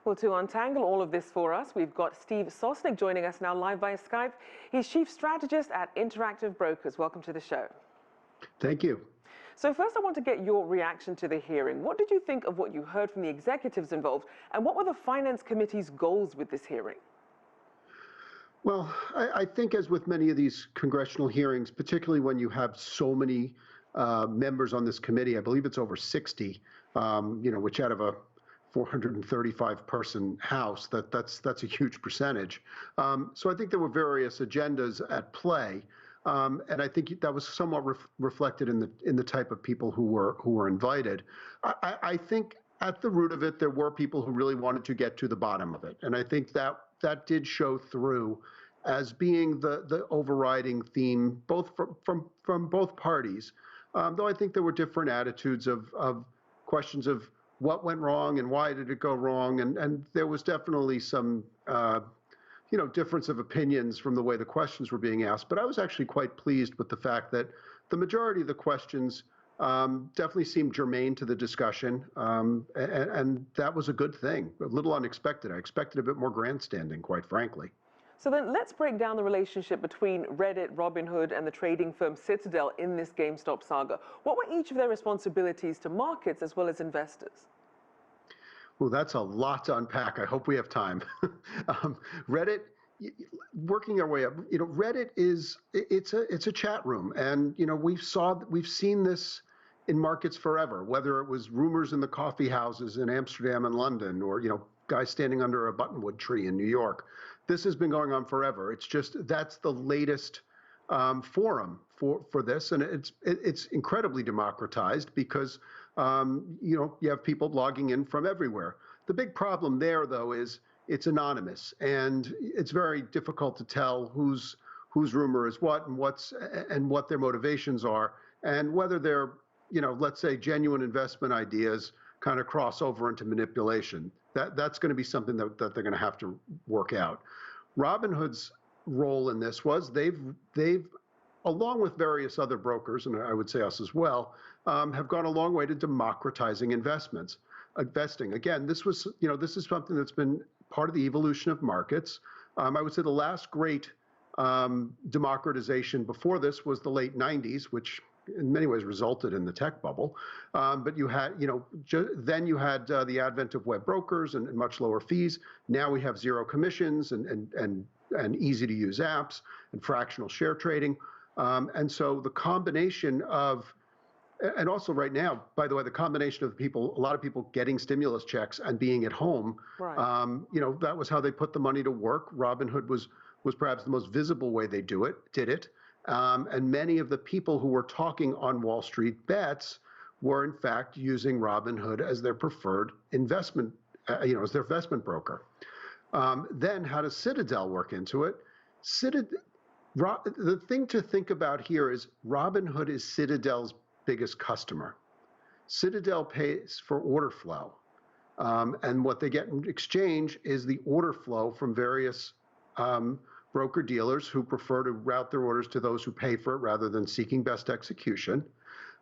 Well, to untangle all of this for us, we've got Steve Sosnick joining us now live via Skype. He's Chief Strategist at Interactive Brokers. Welcome to the show. Thank you. So first, I want to get your reaction to the hearing. What did you think of what you heard from the executives involved, and what were the Finance Committee's goals with this hearing? Well, I think as with many of these congressional hearings, particularly when you have so many members on this committee, I believe it's over 60, which out of a 435-person House, that's a huge percentage. So I think there were various agendas at play, and I think that was somewhat reflected in the type of people who were invited. I think at the root of it, there were people who really wanted to get to the bottom of it, and I think that did show through as being the overriding theme, both from both parties. Though I think there were different attitudes of questions of what went wrong and why did it go wrong, and there was definitely some difference of opinions from the way the questions were being asked. But I was actually quite pleased with the fact that the majority of the questions definitely seemed germane to the discussion, and that was a good thing. A little unexpected. I expected a bit more grandstanding, quite frankly. So then let's break down the relationship between Reddit, Robinhood, and the trading firm Citadel in this GameStop saga. What were each of their responsibilities to markets as well as investors? Well, that's a lot to unpack. I hope we have time. Reddit, working our way up, Reddit it's a chat room, and we've seen this in markets forever, whether it was rumors in the coffee houses in Amsterdam and London, or guys standing under a buttonwood tree in New York. This has been going on forever. It's just that's the latest forum for this, and it's incredibly democratized because you have people logging in from everywhere. The big problem there, though, is it's anonymous, and it's very difficult to tell whose rumor is what and what their motivations are, and whether they're let's say genuine investment ideas kind of cross over into manipulation. That's going to be something that they're going to have to work out. Robinhood's role in this was they've along with various other brokers, and I would say us as well, have gone a long way to democratizing investing. Again, this is something that's been part of the evolution of markets. I would say the last great democratization before this was the late 90s, which in many ways resulted in the tech bubble. But you had, then you had the advent of web brokers and much lower fees. Now we have zero commissions and easy to use apps and fractional share trading. And so the combination of, and also right now, by the way, the combination of a lot of people getting stimulus checks and being at home, right. That was how they put the money to work. Robinhood was perhaps the most visible way they did it. And many of the people who were talking on Wall Street bets were in fact using Robinhood as their preferred investment, as their investment broker. Then how does Citadel work into it? The thing to think about here is Robinhood is Citadel's biggest customer. Citadel pays for order flow. And what they get in exchange is the order flow from various broker-dealers who prefer to route their orders to those who pay for it rather than seeking best execution.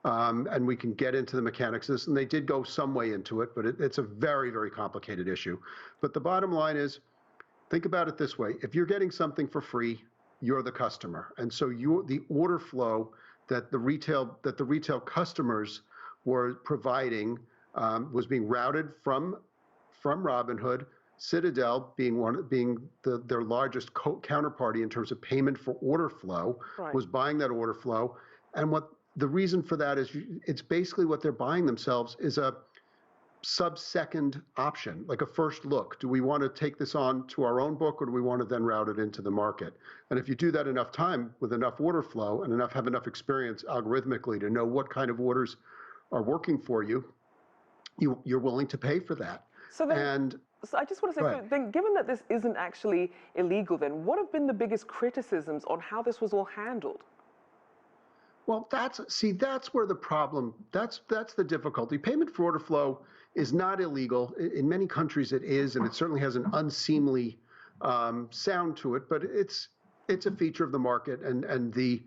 And we can get into the mechanics of this, and they did go some way into it, but it's a very, very complicated issue. But the bottom line is, think about it this way. If you're getting something for free, you're the customer. And so the order flow that the retail customers were providing was being routed from Robinhood. Citadel being their largest counterparty in terms of payment for order flow, right, was buying that order flow. And what the reason for that is, it's basically what they're buying themselves is a sub-second option, like a first look. Do we want to take this on to our own book, or do we want to then route it into the market? And if you do that enough time with enough order flow and have enough experience algorithmically to know what kind of orders are working for you, you're willing to pay for that. So I just want to say, so then, given that this isn't actually illegal, then what have been the biggest criticisms on how this was all handled? Well, that's where the problem, that's the difficulty. Payment for order flow is not illegal. In many countries it is, and it certainly has an unseemly sound to it, but it's a feature of the market, and the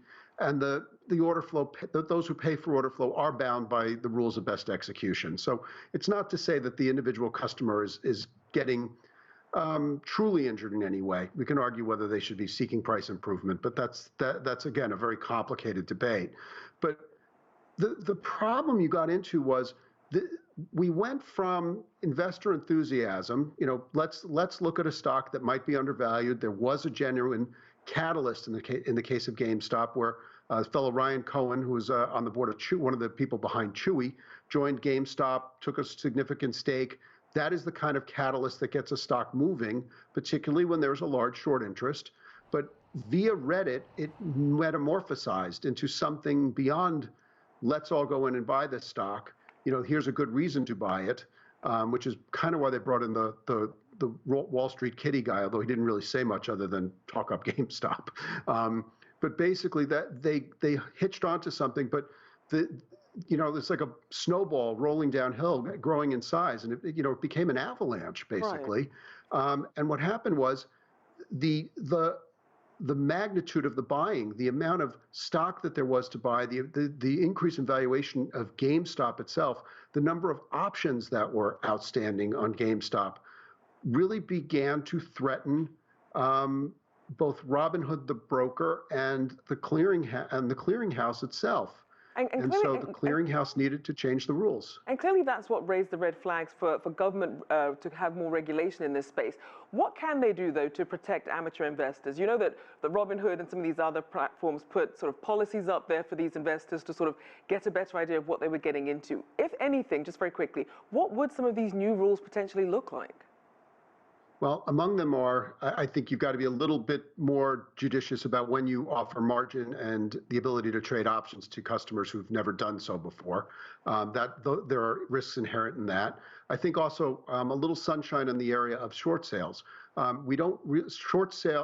order flow, those who pay for order flow are bound by the rules of best execution. So it's not to say that the individual customer is getting truly injured in any way. We can argue whether they should be seeking price improvement, but that's again a very complicated debate. But the problem you got into was we went from investor enthusiasm, let's look at a stock that might be undervalued. There was a genuine catalyst in the case of GameStop, where fellow Ryan Cohen, who was on the board of one of the people behind Chewy, joined GameStop, took a significant stake. That is the kind of catalyst that gets a stock moving, particularly when there's a large short interest. But via Reddit, it metamorphosized into something beyond let's all go in and buy this stock. Here's a good reason to buy it, which is kind of why they brought in the Wall Street kitty guy, although he didn't really say much other than talk up GameStop. But basically, that they hitched onto something, but it's like a snowball rolling downhill, growing in size, and it became an avalanche basically. Right. And what happened was the magnitude of the buying, the amount of stock that there was to buy, the increase in valuation of GameStop itself, the number of options that were outstanding on GameStop really began to threaten both Robinhood, the broker, and the clearinghouse itself. And so the clearinghouse needed to change the rules. And clearly that's what raised the red flags for government to have more regulation in this space. What can they do, though, to protect amateur investors? You know that Robinhood and some of these other platforms put sort of policies up there for these investors to sort of get a better idea of what they were getting into. If anything, just very quickly, what would some of these new rules potentially look like? Well, among them are, I think you've got to be a little bit more judicious about when you offer margin and the ability to trade options to customers who've never done so before. There are risks inherent in that. I think also a little sunshine in the area of short sales.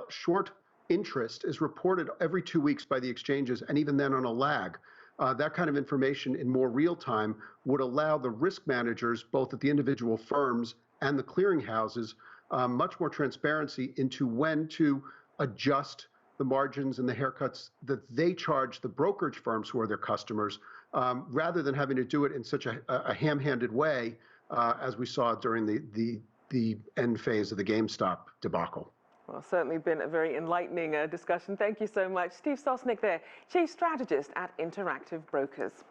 Short interest is reported every 2 weeks by the exchanges, and even then on a lag. That kind of information in more real time would allow the risk managers, both at the individual firms and the clearinghouses, much more transparency into when to adjust the margins and the haircuts that they charge the brokerage firms who are their customers, rather than having to do it in such a ham-handed way as we saw during the end phase of the GameStop debacle. Well, certainly been a very enlightening discussion. Thank you so much. Steve Sosnick there, Chief Strategist at Interactive Brokers.